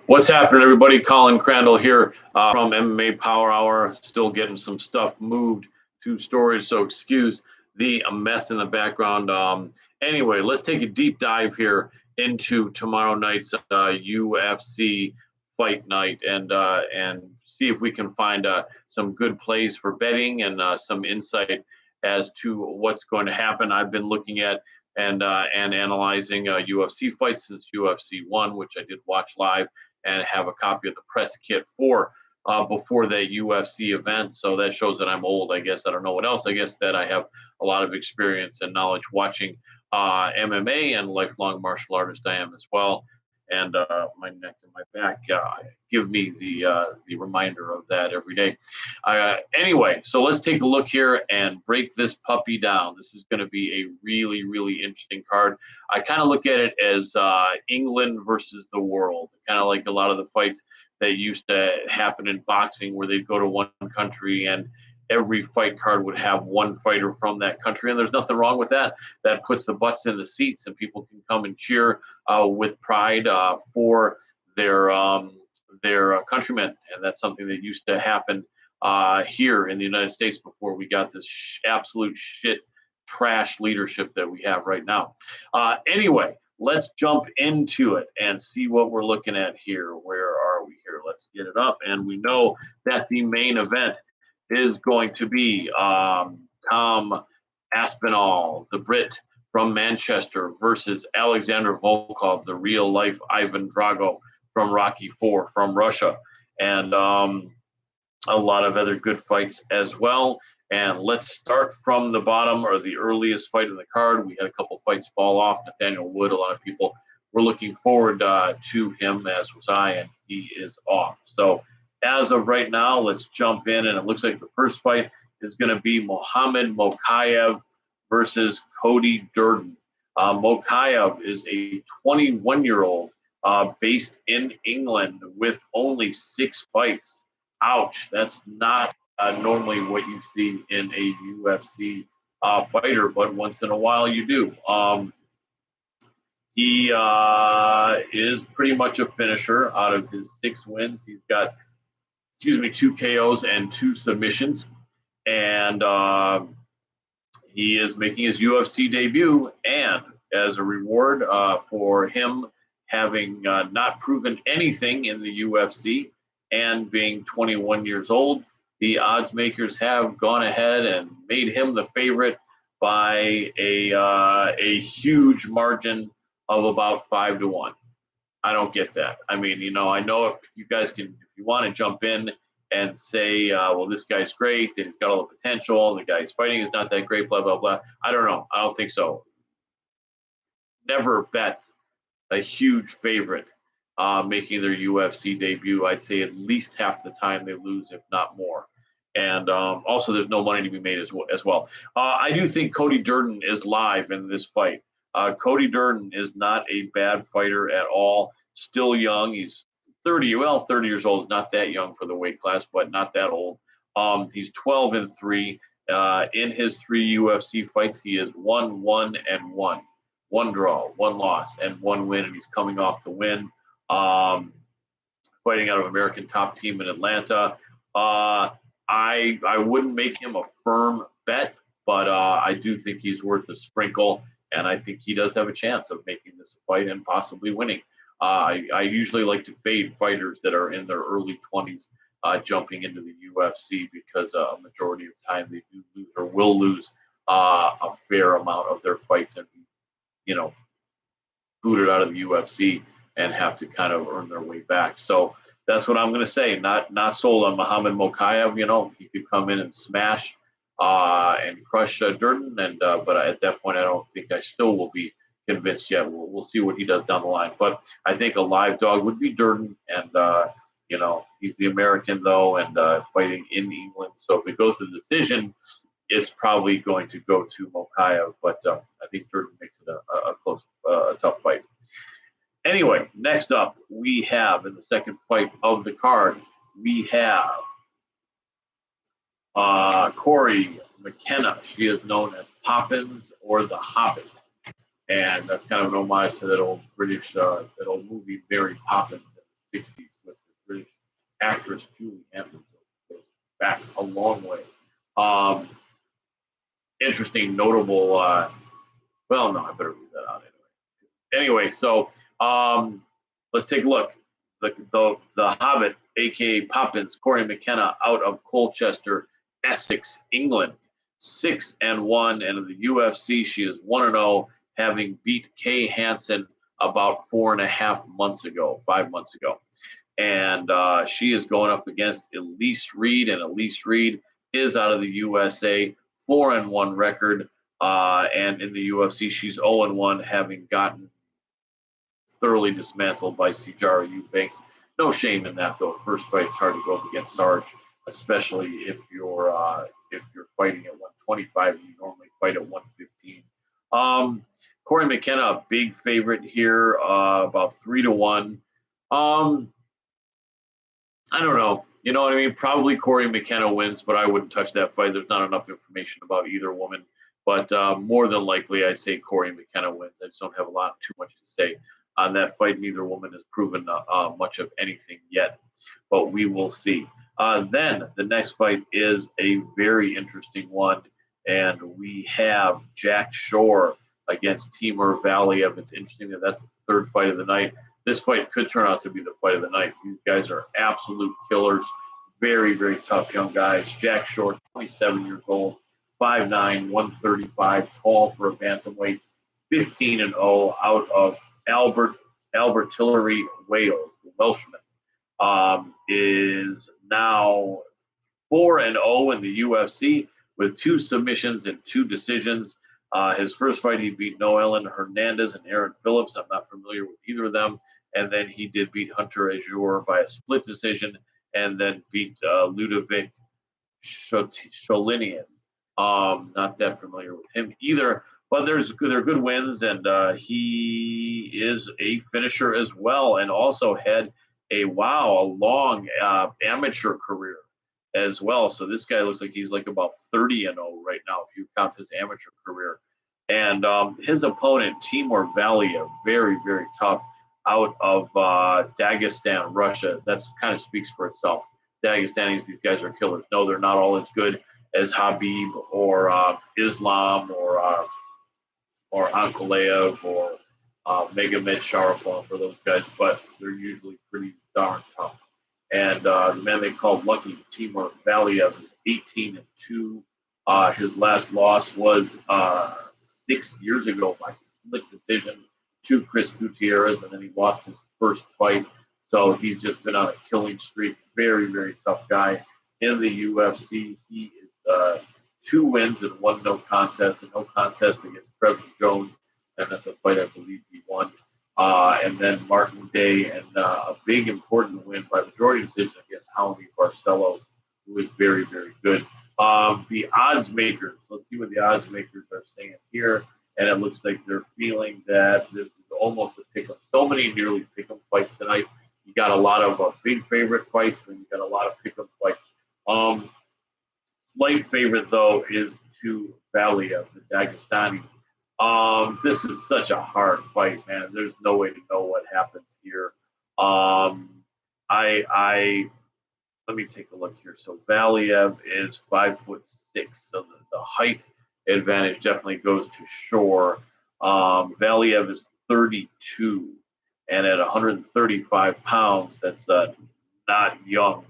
What's happening, everybody? Colin Crandall here from MMA Power Hour. Still getting some stuff moved to storage, so excuse the mess in the background. Anyway, let's take a deep dive here into tomorrow night's UFC fight night and see if we can find some good plays for betting and some insight as to what's going to happen. I've been looking at and analyzing UFC fights since UFC 1, which I did watch live, and have a copy of the press kit for before that UFC event. So that shows that I'm old, I guess. I don't know what else. I guess that I have a lot of experience and knowledge watching MMA, and lifelong martial artist I am as well. And my neck and my back give me the reminder of that every day. Anyway, so let's take a look here and break this puppy down. This is going to be a really, really interesting card. I kind of look at it as England versus the world, kind of like a lot of the fights that used to happen in boxing where they'd go to one country and every fight card would have one fighter from that country. And there's nothing wrong with that. That puts the butts in the seats and people can come and cheer with pride for their countrymen. And that's something that used to happen here in the United States before we got this absolute shit trash leadership that we have right now. Anyway, let's jump into it and see what we're looking at here. Where are we here? Let's get it up. And we know that the main event is going to be Tom Aspinall, the Brit from Manchester, versus Alexander Volkov, the real-life Ivan Drago from Rocky IV from Russia. And a lot of other good fights as well. And let's start from the bottom, or the earliest fight in the card. We had a couple fights fall off. Nathaniel Wood, a lot of people were looking forward to him, as was I, and he is off. So as of right now, let's jump in, and it looks like the first fight is going to be Mohamed Mokaev versus Cody Durden. Mokaev is a 21-year-old based in England with only 6 fights. Ouch, that's not normally what you see in a UFC fighter, but once in a while you do. He is pretty much a finisher. Out of his 6 wins, he's got 2 KOs and 2 submissions. And he is making his UFC debut. And as a reward for him having not proven anything in the UFC and being 21 years old, the odds makers have gone ahead and made him the favorite by a huge margin of about 5-1. I don't get that. I mean, I know if you guys can, if you want to jump in and say, well, this guy's great and he's got all the potential, the guy he's fighting is not that great, blah, blah, blah. I don't know. I don't think so. Never bet a huge favorite making their UFC debut. I'd say at least half the time they lose, if not more. And also, there's no money to be made as well. I do think Cody Durden is live in this fight. Cody Durden is not a bad fighter at all. Still young. He's 30 years old is not that young for the weight class, but not that old. He's 12-3. In his 3 UFC fights, he is 1-1-1. 1 draw, 1 loss, and 1 win, and he's coming off the win. Fighting out of American Top Team in Atlanta. I wouldn't make him a firm bet, but I do think he's worth a sprinkle, and I think he does have a chance of making this a fight and possibly winning. I usually like to fade fighters that are in their early 20s jumping into the UFC because a majority of time they do lose or will lose a fair amount of their fights and be, booted out of the UFC and have to kind of earn their way back. So that's what I'm going to say. Not sold on Mohamed Mokaev. He could come in and smash and crush Durden, but at that point, I don't think I still will be convinced yet. We'll see what he does down the line. But I think a live dog would be Durden, and he's the American though, and fighting in England. So if it goes to the decision, it's probably going to go to Mokaev. But I think Durden makes it a close, tough fight. Anyway, next up, we have in the second fight of the card, we have Corey McKenna. She is known as Poppins or the Hobbit. And that's kind of an homage to that old British, that old movie, Mary Poppins in the 60s. actress Julie Andrews goes back a long way. Interesting, notable. Well, no, I better leave that out anyway. So let's take a look. The Hobbit, aka Poppins, Corey McKenna, out of Colchester, Essex, England, 6-1, and in the UFC she is 1-0, having beat Kay Hansen about 5 months ago. And she is going up against Elise Reed, and Elise Reed is out of the USA, 4-1 record, and in the UFC she's 0-1, having gotten thoroughly dismantled by Sijara Eubanks. No shame in that, though. First fight, it's hard to go up against Sarge, especially if you're fighting at 125. You normally fight at 115. Corey McKenna, a big favorite here, about 3-1. I don't know. You know what I mean? Probably Corey McKenna wins, but I wouldn't touch that fight. There's not enough information about either woman. But more than likely, I'd say Corey McKenna wins. I just don't have too much to say on that fight. Neither woman has proven much of anything yet, but we will see. Then the next fight is a very interesting one, and we have Jack Shore against Timur Valiev. It's interesting that that's the third fight of the night. This fight could turn out to be the fight of the night. These guys are absolute killers. Very, very tough young guys. Jack Shore, 27 years old, 5'9", 135, tall for a bantamweight, 15-0 out of Albertillery, Wales. The Welshman is now 4-0 in the UFC with 2 submissions and 2 decisions. His first fight, he beat Noellen Hernandez and Aaron Phillips. I'm not familiar with either of them. And then he did beat Hunter Azure by a split decision, and then beat Ludovic Cholinian. Not that familiar with him either, but they're good wins, and he is a finisher as well, and also had a long amateur career as well. So this guy looks like he's like about 30-0 right now if you count his amateur career. And his opponent, Timur Valiev, very, very tough, out of Dagestan, Russia. That's kind of speaks for itself. Dagestanis, these guys are killers. No, they're not all as good as Habib or Islam or Ankalaev or Magomed Sharapov for those guys, but they're usually pretty darn tough. And the man they called Lucky, Timur Valiev, is 18-2. His last loss was 6 years ago by split decision to Chris Gutierrez, and then he lost his first fight. So he's just been on a killing streak. Very, very tough guy in the UFC. He is 2 wins and 1 no contest, a no contest against Trevor Jones, and that's a fight I believe he won. And then Martin Day, and a big important win by majority decision against Jaime Barcelos, who is very, very good. The odds makers, let's see what the odds makers are saying here. And it looks like they're feeling that this is almost a pick-em. So many nearly pick-em fights tonight. You got a lot of big favorite fights, and you got a lot of pick-em fights. Slight favorite, though, is to Valiev, the Dagestani. This is such a hard fight, man. There's no way to know what happens here. Let me take a look here. So Valiev is 5'6", so the height advantage definitely goes to Shore. Valiev is 32, and at 135 pounds, that's not young.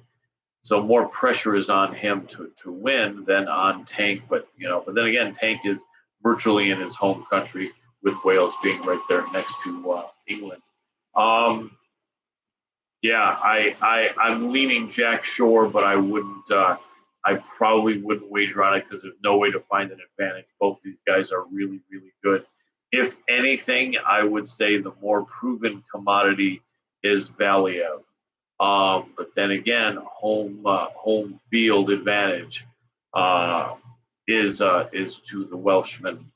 So more pressure is on him to win than on Tank. But then again, Tank is virtually in his home country, with Wales being right there next to England. I'm leaning Jack Shore, but I probably wouldn't wager on it because there's no way to find an advantage. Both these guys are really, really good. If anything, I would say the more proven commodity is Valiev. But then again, home field advantage is to the Welshman,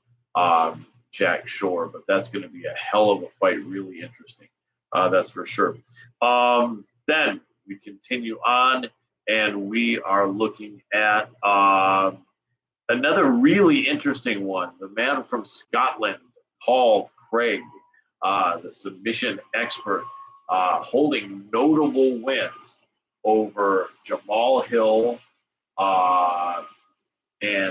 Jack Shore. But that's going to be a hell of a fight, really interesting. That's for sure. Then we continue on, and we are looking at another really interesting one. The man from Scotland, Paul Craig, the submission expert, holding notable wins over Jamal Hill and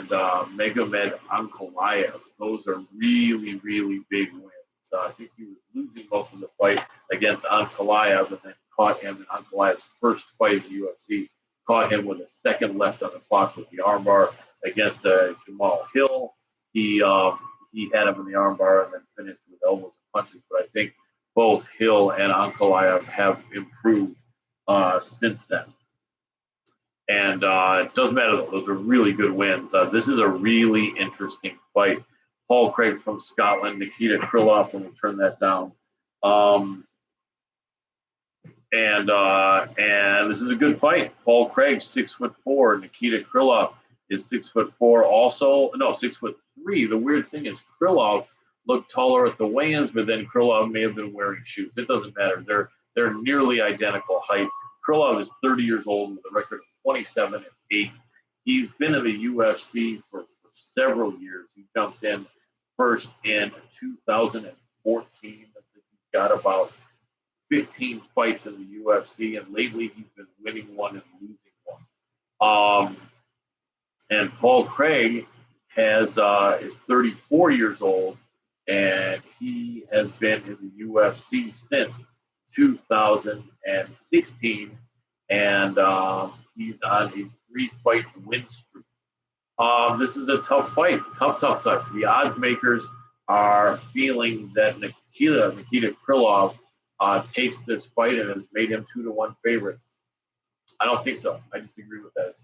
Magomed Ankalaev. Those are really, really big wins. I think he was losing most of the fight against Ankalaev, and then caught him in Ankalaev's first fight in the UFC. Caught him with a second left on the clock with the armbar against Jamal Hill. He had him in the armbar and then finished with elbows and punches. But I think both Hill and Ankalaev have improved since then. And it doesn't matter, though. Those are really good wins. This is a really interesting fight. Paul Craig from Scotland, Nikita Krylov, when we turn that down. And this is a good fight. Paul Craig, 6'4". Nikita Krylov is 6'4". Also, no, 6'3". The weird thing is Krylov looked taller at the weigh-ins, but then Krylov may have been wearing shoes. It doesn't matter. They're nearly identical height. Krylov is 30 years old with a record of 27-8. He's been in the UFC for several years. He jumped in first in 2014. He's got about 15 fights in the UFC, and lately he's been winning one and losing one. And Paul Craig is 34 years old, and he has been in the UFC since 2016, and he's on a 3-fight win streak. This is a tough fight, tough. The odds makers are feeling that Nikita Krylov takes this fight and has made him 2-1 favorite. I don't think so. I disagree with that.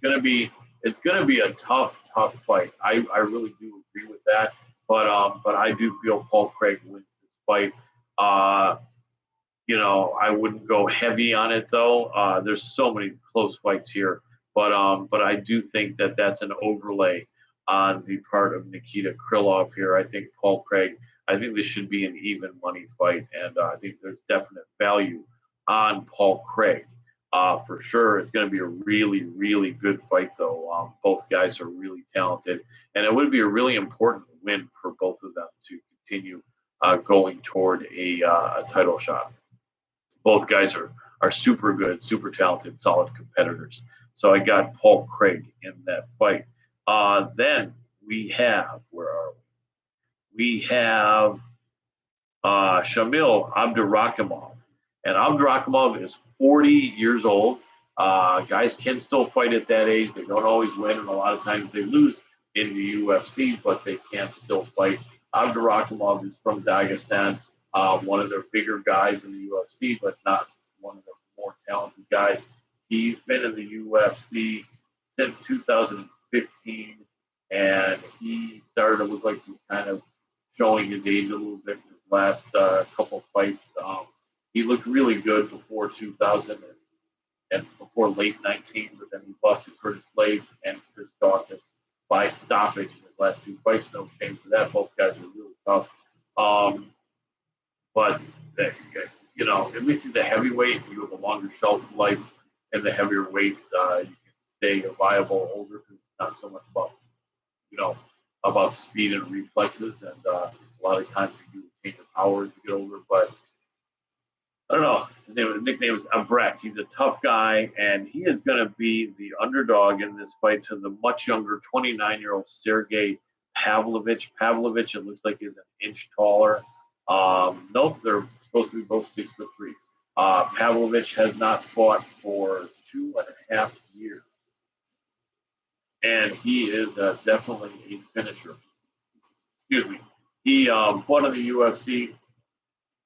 It's gonna be a tough fight. I really do agree with that. But I do feel Paul Craig wins this fight. I wouldn't go heavy on it though. There's so many close fights here. But I do think that that's an overlay on the part of Nikita Krylov here. I think Paul Craig. I think this should be an even money fight, and I think there's definite value on Paul Craig. For sure, it's going to be a really, really good fight, though. Both guys are really talented, and it would be a really important win for both of them to continue going toward a title shot. Both guys are super good, super talented, solid competitors. So I got Paul Craig in that fight. Then we have, where are we? We have Shamil Abdurakhimov. And Abdurakhimov is 40 years old. Guys can still fight at that age. They don't always win, and a lot of times they lose in the UFC, but they can still fight. Abdurakhimov is from Dagestan, one of their bigger guys in the UFC, but not one of the more talented guys. He's been in the UFC since 2015, and he started to look like he's kind of showing his age a little bit in his last couple fights. He looked really good before 2000 and before late 19, but then he lost to Curtis Blades and Chris Dawkins by stoppage in his last 2 fights. No shame for that. Both guys are really tough. But at least he's a heavyweight. You have a longer shelf life in the heavier weights. You can stay viable older because it's not so much about speed and reflexes, and a lot of times you do change your power as you get older. But I don't know. His nickname is Abrek. He's a tough guy, and he is going to be the underdog in this fight to the much younger 29-year-old Sergey Pavlovich. Pavlovich, it looks like, is an inch taller. Nope, they're supposed to be both 6'3". Pavlovich has not fought for 2.5 years. And he is definitely a finisher. Excuse me. He fought in the UFC,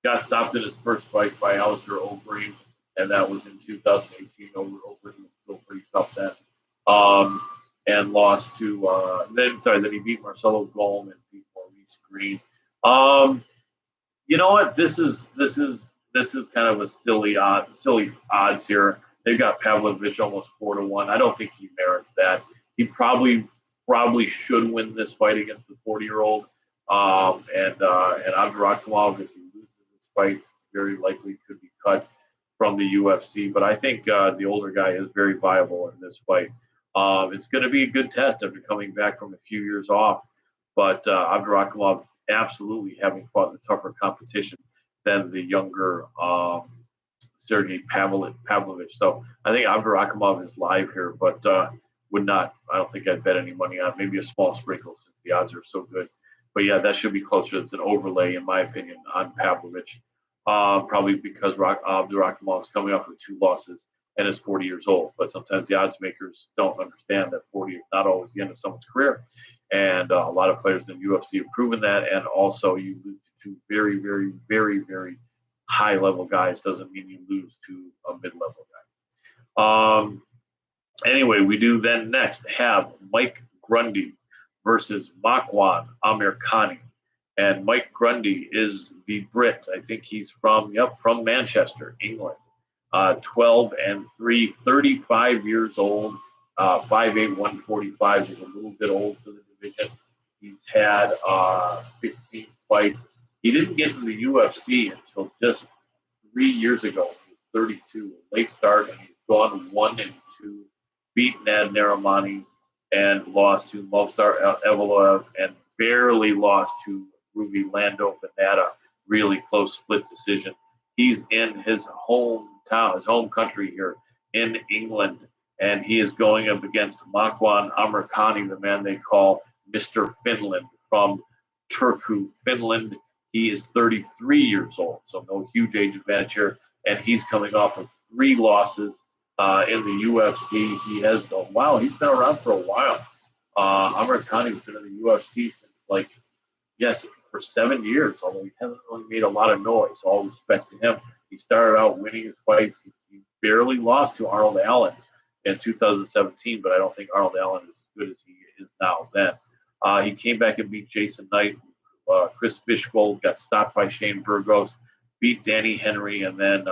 got stopped in his first fight by Alistair Overeem, and that was in 2018. Overeem was still pretty tough then. And lost to then he beat Marcelo Golm and beat Maurice Green. You know what? This is kind of a silly odds here. They've got Pavlovich almost 4-1. I don't think he merits that. He probably should win this fight against the 40-year-old. And Abdurakhimov, if he loses this fight, very likely could be cut from the UFC. But I think the older guy is very viable in this fight. It's going to be a good test after coming back from a few years off. But Abdurakhimov absolutely having fought the tougher competition than the younger Sergey Pavlovich. So I think Abdurakhimov is live here, but would not. I don't think I'd bet any money on. Maybe a small sprinkle since the odds are so good. But yeah, that should be closer. It's an overlay, in my opinion, on Pavlovich. Probably because Abdurakhimov is coming off of 2 losses and is 40 years old. But sometimes the odds makers don't understand that 40 is not always the end of someone's career. And a lot of players in the UFC have proven that. And also, you lose to 2 very, very, very, very high-level guys doesn't mean you lose to a mid-level guy. Anyway, we do then next have Mike Grundy versus Makwan Amirkhani. And Mike Grundy is the Brit. I think he's from Manchester, England. 12-3, 35 years old, 5'8", 145. He's a little bit old for the division. He's had 15 fights. He didn't get to the UFC until just 3 years ago. He was 32, late start, and he's gone 1-2, beat Nad Narimani and lost to Movsar Evloev and barely lost to Ruby Lando Fanata. Really close split decision. He's in his hometown, his home country here in England, and he is going up against Makwan Amirkhani, the man they call Mr. Finland from Turku, Finland. He is 33 years old, so no huge age advantage here, and he's coming off of 3 losses in the UFC. He has he's been around for a while. Amirkhani's been in the UFC since for 7 years, although he hasn't really made a lot of noise. All respect to him. He started out winning his fights. He barely lost to Arnold Allen in 2017, but I don't think Arnold Allen is as good as he is now then. He came back and beat Jason Knight. Chris Fishgold got stopped by Shane Burgos, beat Danny Henry, and then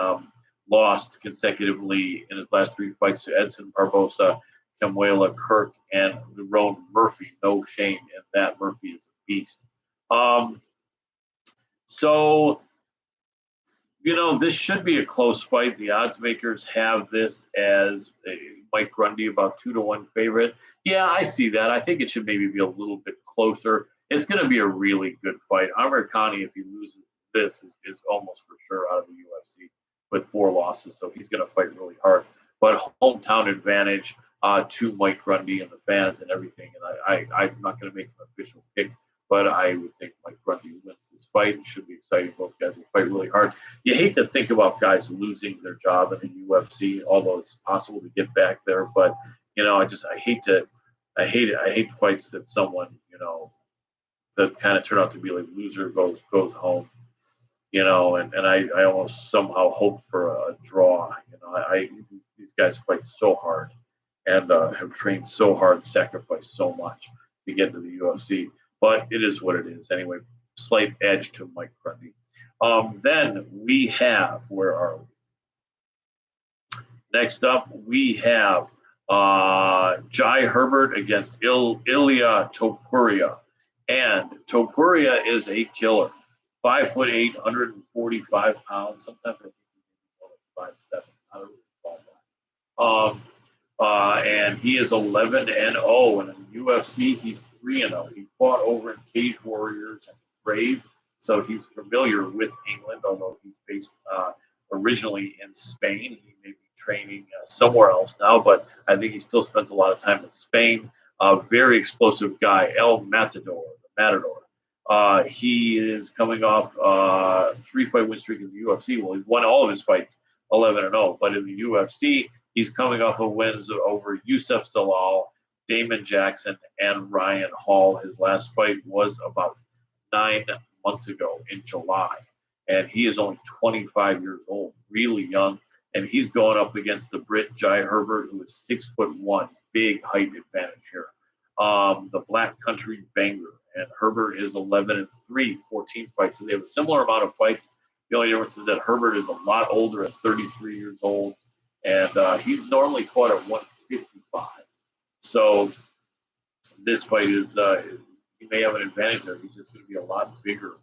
lost consecutively in his last 3 fights to Edson Barbosa, Kamuela Kirk, and Lerone Murphy. No shame in that. Murphy is a beast. So, this should be a close fight. The odds makers have this as Mike Grundy about 2-1 favorite. Yeah, I see that. I think it should maybe be a little bit closer. It's going to be a really good fight. Amirkhani, if he loses this, is almost for sure out of the UFC with 4 losses. So he's going to fight really hard. But hometown advantage to Mike Grundy and the fans and everything. And I'm not going to make an official pick, but I would think Mike Grundy wins this fight. It should be exciting. Both guys will fight really hard. You hate to think about guys losing their job in the UFC, although it's possible to get back there. But I hate fights that someone that kind of turn out to be like loser goes home. And I almost somehow hope for a draw. These guys fight so hard and have trained so hard, sacrificed so much to get to the UFC. But it is what it is. Anyway, slight edge to Mike Grundy. Then we have, where are we? Next up, we have Jai Herbert against Ilya Topuria. And Topuria is a killer. 5'8", 145 pounds. Sometimes I think he's 5'7". I don't really recall that. And he is 11-0, and in the UFC he's 3-0. He fought over in Cage Warriors and Brave, so he's familiar with England, although he's based originally in Spain. He may be training somewhere else now, but I think he still spends a lot of time in Spain. Very explosive guy, El Matador, the Matador. He is coming off a 3-fight win streak in the UFC. Well, he's won all of his fights 11-0, but in the UFC, he's coming off of wins over Youssef Zalal, Damon Jackson, and Ryan Hall. His last fight was about 9 months ago in July, and he is only 25 years old, really young, and he's going up against the Brit Jai Herbert, who is 6'1", big height advantage here. The Black Country Banger, and Herbert is 11-3, 14 fights, so they have a similar amount of fights. The only difference is that Herbert is a lot older at 33 years old, and he's normally fought at 155. So this fight is, he may have an advantage there. He's just going to be a lot bigger.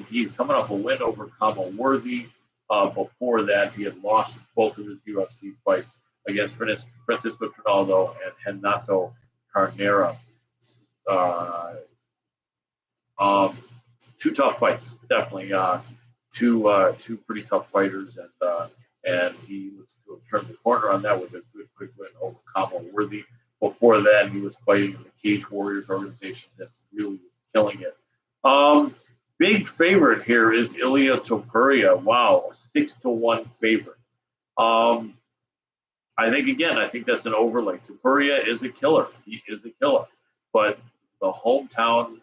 He's coming off a win over Kama Worthy. Before that, he had lost both of his UFC fights against Francisco Trinaldo and Renato Carnera. 2 tough fights, definitely. Two pretty tough fighters, and he looks to have turned the corner on that with a good quick win over Kama Worthy. Before that, he was fighting in the Cage Warriors organization that really was killing it. Big favorite here is Ilia Topuria. Wow, a 6-1 favorite. I think that's an overlay. Topuria is a killer. He is a killer. But the hometown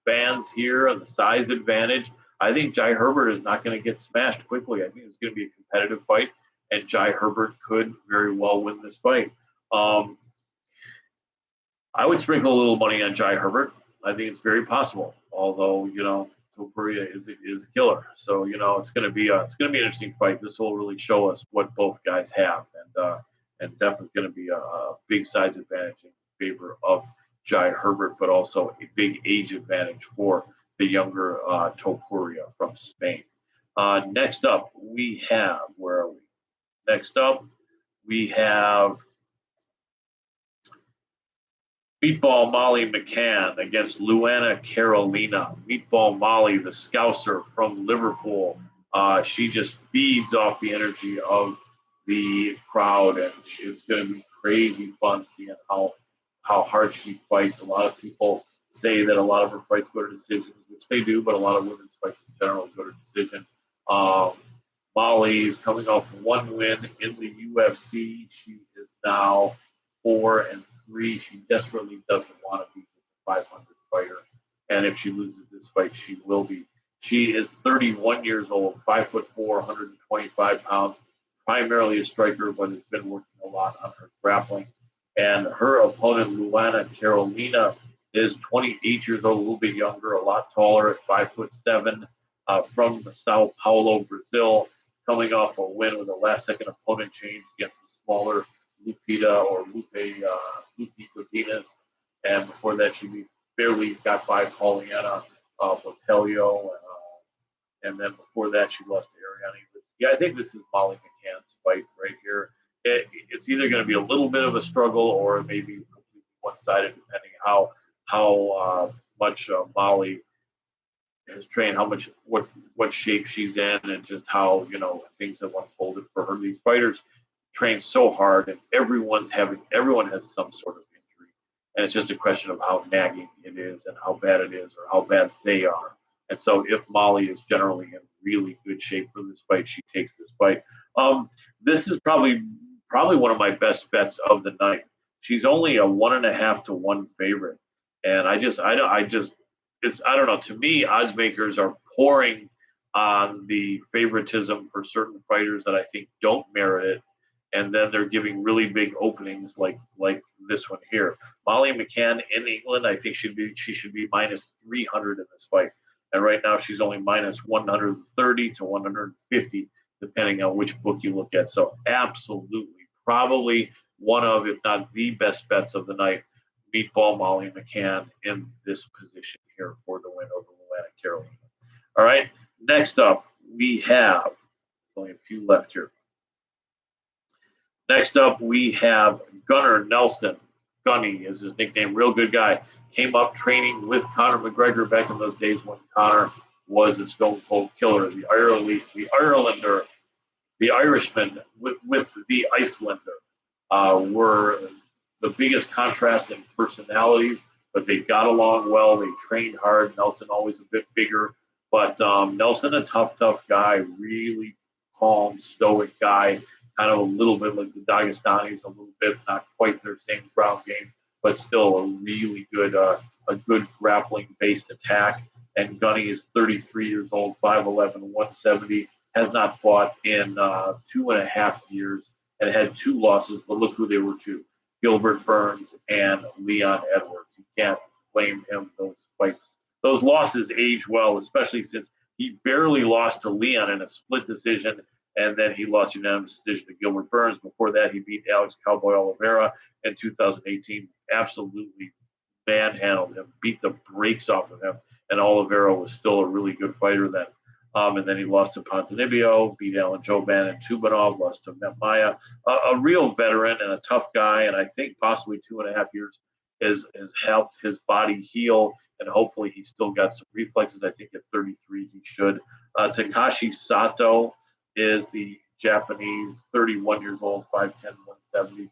fans here and the size advantage, I think Jai Herbert is not going to get smashed quickly. I think it's going to be a competitive fight, and Jai Herbert could very well win this fight. I would sprinkle a little money on Jai Herbert. I think it's very possible. Although Topuria is a killer, so it's going to be an interesting fight. This will really show us what both guys have, and definitely going to be a big size advantage in favor of Jai Herbert, but also a big age advantage for the younger Topuria from Spain. Next up, we have where are we? Next up, we have Meatball Molly McCann against Luana Carolina. Meatball Molly, the Scouser from Liverpool. She just feeds off the energy of the crowd, and it's going to be crazy fun seeing how hard she fights. A lot of people say that a lot of her fights go to decisions, which they do, but a lot of women's fights in general go to decision. Molly is coming off one win in the UFC. She is now 4-3. She desperately doesn't want to be a 500 fighter, and if she loses this fight, she will be. She is 31 years old, 5'4", 125 pounds, primarily a striker, but has been working a lot on her grappling. And her opponent, Luana Carolina, is 28 years old, a little bit younger, a lot taller at 5'7", from Sao Paulo, Brazil, coming off a win with a last-second opponent change against the smaller Lupita or Lupe Godinez. And before that, she barely got by Pauliana Botelho. And then before that, she lost to Ariane. Yeah, I think this is Molly McCann's fight right here. It's either going to be a little bit of a struggle or maybe completely one-sided, depending how much Molly has trained, what shape she's in, and just how things have unfolded for her. These fighters train so hard, and everyone has some sort of injury, and it's just a question of how nagging it is and how bad it is or how bad they are. And so if Molly is generally in really good shape for this fight, she takes this fight. This is probably one of my best bets of the night. She's only a 1.5-1 favorite, and I don't know. To me, odds makers are pouring on the favoritism for certain fighters that I think don't merit it, and then they're giving really big openings like this one here. Molly McCann in England, I think she should be minus 300 in this fight. And right now she's only minus 130 to 150, depending on which book you look at. So absolutely, probably one of, if not the best bets of the night, Meatball Molly McCann in this position here for the win over Luana Carolina. All right, next up we have, only a few left here. Next up we have Gunnar Nelson. Gunny is his nickname, real good guy. Came up training with Conor McGregor back in those days when Conor was a stone cold killer. The Irishman with the Icelander were the biggest contrast in personalities, but they got along well. They trained hard. Nelson always a bit bigger, but Nelson a tough guy, really calm, stoic guy. Kind of a little bit like the Dagestanis, a little bit, not quite their same ground game, but still a really good, a good grappling-based attack. And Gunny is 33 years old, 5'11", 170, has not fought in 2.5 years and had 2 losses, but look who they were to. Gilbert Burns and Leon Edwards. You can't blame him. Those fights, those losses age well, especially since he barely lost to Leon in a split decision, and then he lost unanimous decision to Gilbert Burns. Before that, he beat Alex Cowboy Oliveira in 2018. Absolutely manhandled him, beat the brakes off of him, and Oliveira was still a really good fighter then. And then he lost to Ponzinibbio, beat Alan Jouban and Tubanov, lost to Maya. A real veteran and a tough guy, and I think possibly 2.5 years has helped his body heal, and hopefully he's still got some reflexes. I think at 33 he should. Takashi Sato is the Japanese, 31 years old, 5'10", 170.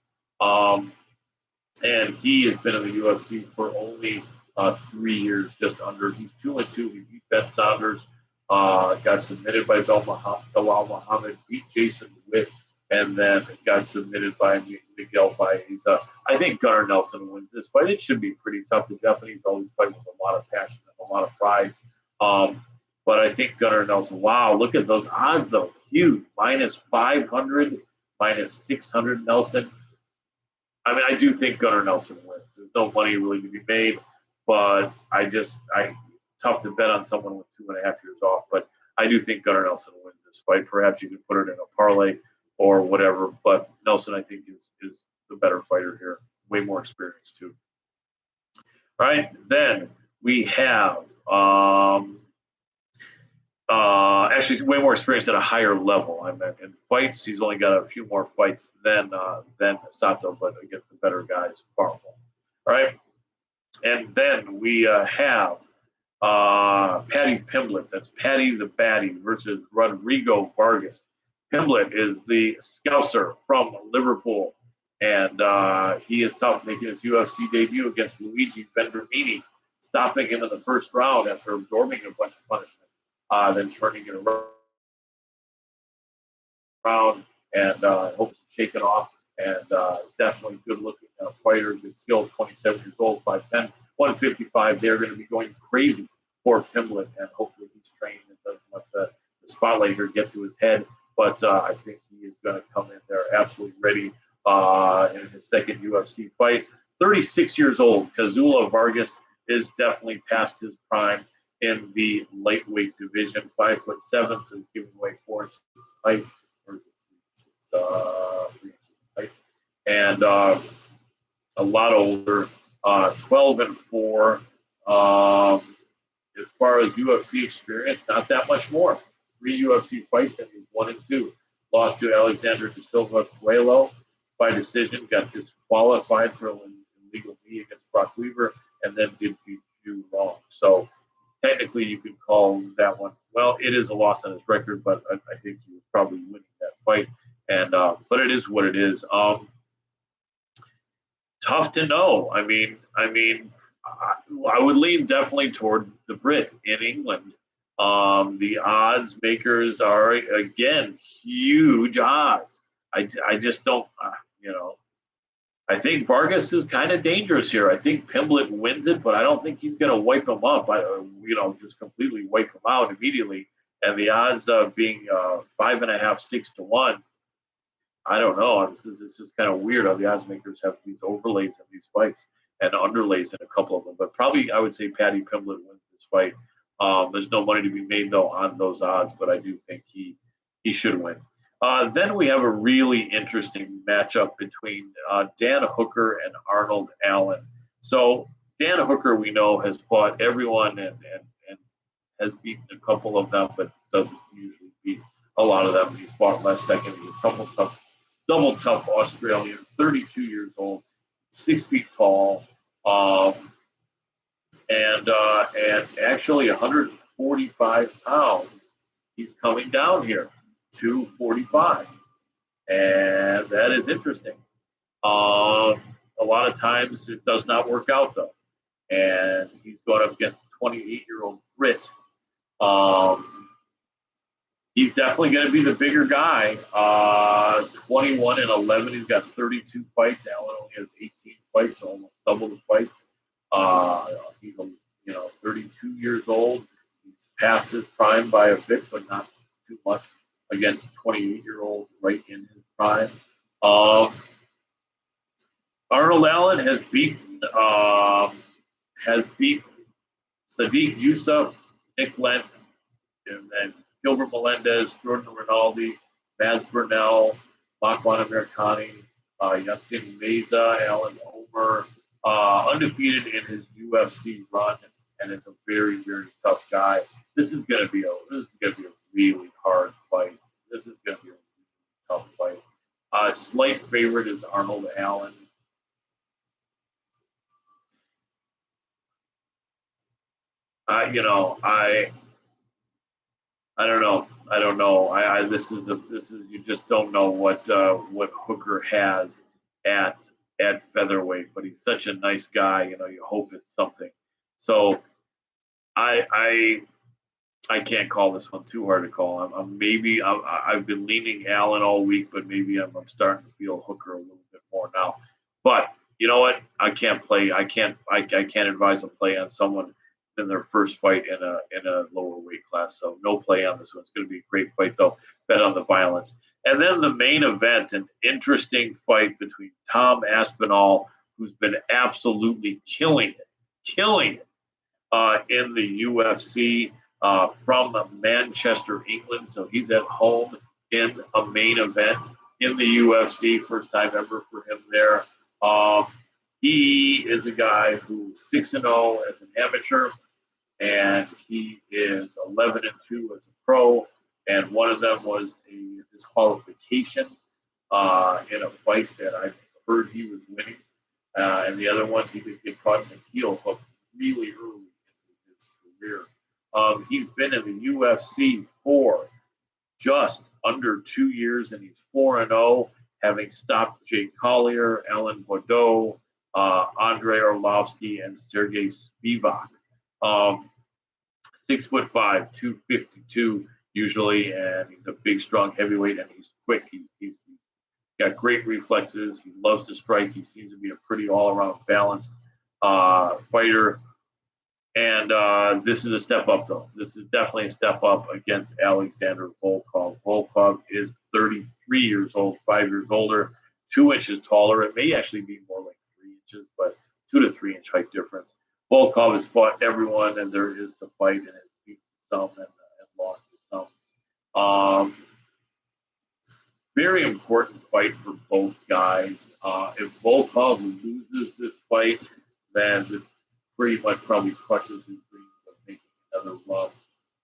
And he has been in the UFC for only 3 years, just under. He's 2-2. He beat Ben Saunders, got submitted by Bilal Muhammad, beat Jason Witt, and then got submitted by Miguel Baeza. I think Gunnar Nelson wins this fight. It should be pretty tough. The Japanese always fight with a lot of passion and a lot of pride. But I think Gunnar Nelson, wow, look at those odds, though. Huge. Minus 500, minus 600 Nelson. I mean, I do think Gunnar Nelson wins. There's no money really to be made, but tough to bet on someone with 2.5 years off. But I do think Gunnar Nelson wins this fight. Perhaps you can put it in a parlay or whatever, but Nelson, I think, is the better fighter here. Way more experience, too. All right, then we have actually way more experience at a higher level. I meant in fights, he's only got a few more fights than Sato, but against the better guys, far more. All right, and then we have Paddy Pimblett. That's Paddy the Baddy versus Rodrigo Vargas. Pimblett is the Scouser from Liverpool, and he is tough, making his UFC debut against Luigi Vendramini, stopping him in the first round after absorbing a bunch of punishment. Then turning it around and hopes to shake it off. And definitely good-looking fighter, good skill, 27 years old, 5'10", 155. They're going to be going crazy for Pimblett, and hopefully he's trained and doesn't let the spotlight here get to his head. But I think he is going to come in there absolutely ready in his second UFC fight. 36 years old, Kazula Vargas is definitely past his prime in the lightweight division, 5'7", so he's giving away 4 inches of height, or is it 3 inches of height, and a lot older, 12-4. As far as UFC experience, not that much more. 3 UFC fights, and he's 1-2. Lost to Alexander da Silva Coelho by decision, got disqualified for an illegal knee against Brock Weaver, and then did beat Ju Long. So technically, you could call that one. Well, it is a loss on his record, but I think he was probably winning that fight. And but it is what it is. Tough to know. I mean, I would lean definitely toward the Brit in England. The odds makers are again huge odds. I just don't, I think Vargas is kind of dangerous here. I think Pimblett wins it, but I don't think he's going to wipe him up. Just completely wipe him out immediately. And the odds of being 5.5, 6 to 1. I don't know. It's just kind of weird how the odds makers have these overlays in these fights and underlays in a couple of them. But probably I would say Paddy Pimblett wins this fight. There's no money to be made though on those odds, but I do think he should win. Then we have a really interesting matchup between Dan Hooker and Arnold Allen. So Dan Hooker, we know, has fought everyone and has beaten a couple of them, but doesn't usually beat a lot of them. He's fought last second. He's a double tough Australian, 32 years old, 6 feet tall, and actually 145 pounds. He's coming down here. 245, and that is interesting. A lot of times it does not work out though, and he's going up against a 28-year-old Brit. He's definitely going to be the bigger guy. 21-11. He's got 32 fights. Allen only has 18 fights, so almost double the fights. He's 32 years old. He's past his prime by a bit, but not too much, against a 28-year-old right in his prime. Arnold Allen has beaten Sadiq Youssef, Nick Lentz, and then Gilbert Melendez, Jordan Rinaldi, Maz Burnell, Makwan Americani, Yatsin Meza, Alan Omer, undefeated in his UFC run, and it's a very, very tough guy. This is going to be a really hard fight. This is going to be a really tough fight. Slight favorite is Arnold Allen. I don't know. I don't know. This is you just don't know what Hooker has at featherweight, but he's such a nice guy. You know, you hope it's something. So I I can't call this one too hard to call. I've been leaning Allen all week, but maybe I'm starting to feel Hooker a little bit more now. But you know what? I can't advise a play on someone in their first fight in a lower weight class. So no play on this one. It's going to be a great fight though. Bet on the violence. And then the main event, an interesting fight between Tom Aspinall, who's been absolutely killing it in the UFC from Manchester, England. So he's at home in a main event in the UFC. First time ever for him there. He is a guy who's 6-0 as an amateur, and he is 11-2 as a pro. And one of them was a disqualification in a fight that I heard he was winning. And the other one, he did get caught in a heel hook really early in his career. He's been in the UFC for just under 2 years, and he's 4-0, having stopped Jake Collier, Alan Bordeaux, Andrei Arlovsky, and Sergey Spivak. 6'5", 252 usually, and he's a big, strong heavyweight, and he's quick. He's got great reflexes. He loves to strike. He seems to be a pretty all-around balanced fighter. And this is a step up, though. This is definitely a step up against Alexander Volkov. Volkov is 33 years old, 5 years older, 2 inches taller. It may actually be more like 3 inches, but 2 to 3 inch height difference. Volkov has fought everyone, and there is to fight, and has beaten some and lost to some. Very important fight for both guys. If Volkov loses this fight, then this pretty much probably crushes his dreams of making another run.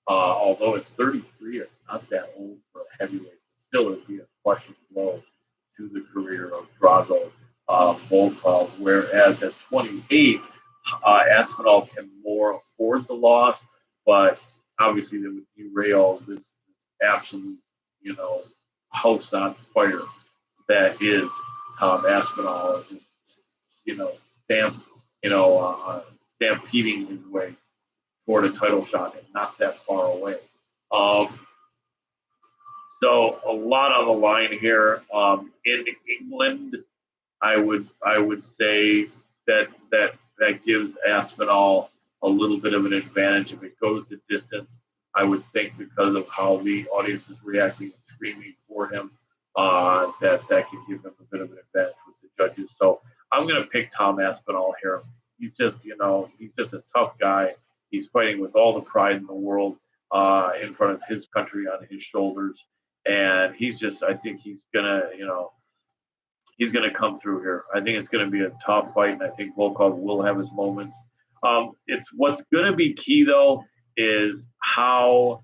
Although at 33, it's not that old for a heavyweight. Still, it'd be a crushing blow to the career of Drago Volkov. Whereas at 28, Aspinall can more afford the loss, but obviously they would derail this absolute, house on fire that is Tom Aspinall, just stampeding his way toward a title shot and not that far away. So a lot on the line here. In England, I would say that gives Aspinall a little bit of an advantage if it goes the distance. I would think because of how the audience is reacting and screaming for him, that can give him a bit of an advantage with the judges. So I'm going to pick Tom Aspinall here. He's just a tough guy. He's fighting with all the pride in the world in front of his country on his shoulders, and I think he's gonna come through here. I think it's gonna be a tough fight, and I think Volkov will have his moments. It's what's gonna be key though is how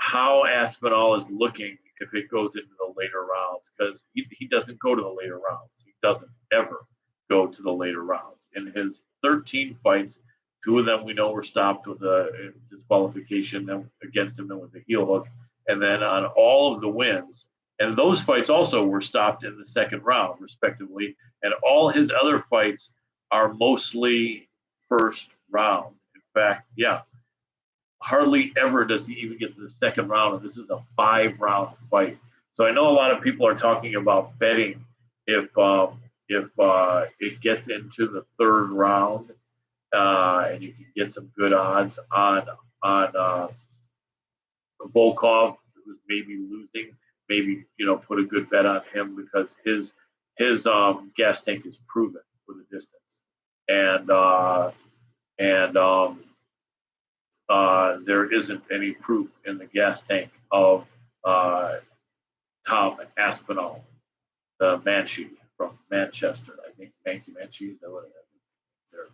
Aspinall is looking if it goes into the later rounds, because he doesn't go to the later rounds. He doesn't ever go to the later rounds. In his 13 fights, 2 of them we know were stopped with a disqualification against him and with a heel hook. And then on all of the wins, and those fights also were stopped in the second round, respectively. And all his other fights are mostly first round. In fact, hardly ever does he even get to the second round, and this is a 5-round fight. So I know a lot of people are talking about betting if it gets into the third round, and you can get some good odds on Volkov, who's maybe losing. Maybe put a good bet on him because his gas tank is proven for the distance, and there isn't any proof in the gas tank of Tom Aspinall, the Manchi from Manchester. I think Manchi is that what it is there.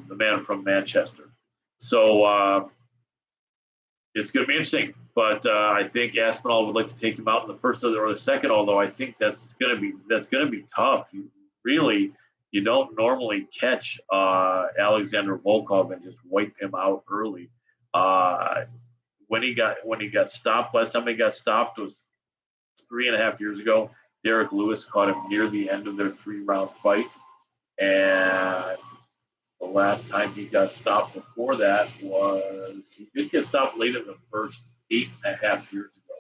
The man from Manchester. So it's going to be interesting, but I think Aspinall would like to take him out in the first or the second. Although I think that's going to be tough. You don't normally catch Alexander Volkov and just wipe him out early. when he got stopped. Last time he got stopped was 3.5 years ago. Derek Lewis caught him near the end of their 3-round fight, and the last time he got stopped before that was he did get stopped late in the first 8.5 years ago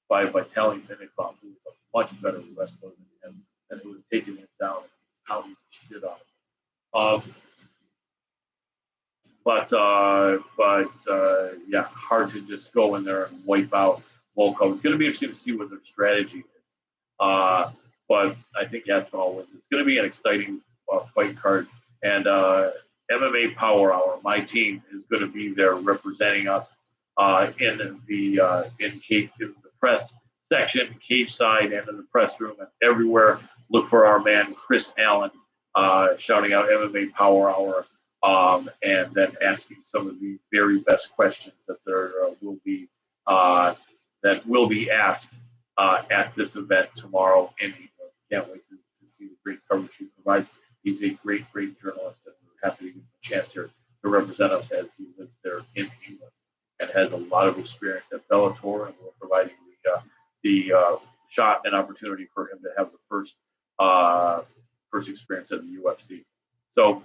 by Vitaly Minnikov, who was a much better wrestler than him, and who was taking him down and pounding the shit out of him. Yeah, hard to just go in there and wipe out Volkov. It's going to be interesting to see what their strategy is. But I think Aspinall wins. It's going to be an exciting fight card. And MMA Power Hour, my team, is going to be there representing us in the press section, cage side, and in the press room, and everywhere. Look for our man Chris Allen shouting out MMA Power Hour. And then asking some of the very best questions that there will be asked at this event tomorrow in England. Can't wait to see the great coverage he provides. He's a great journalist, and we're happy to give him a chance here to represent us as he lives there in England and has a lot of experience at Bellator, and we're providing the shot and opportunity for him to have the first experience at the UFC. So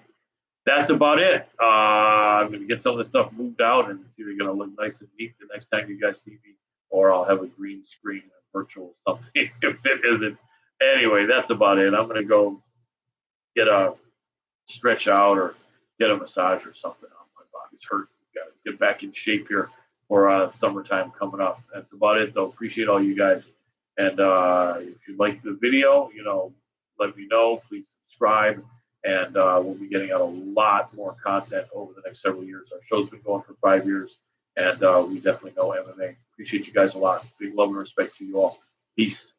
that's about it. I'm going to get some of this stuff moved out and see if it's going to look nice and neat the next time you guys see me, or I'll have a green screen, a virtual something if it isn't. Anyway, that's about it. I'm going to go get a stretch out or get a massage or something. My body's hurt. Got to get back in shape here for summertime coming up. That's about it, though. Appreciate all you guys. And if you like the video, let me know. Please subscribe. And we'll be getting out a lot more content over the next several years. Our show's been going for 5 years, and we definitely know MMA. Appreciate you guys a lot. Big love and respect to you all. Peace.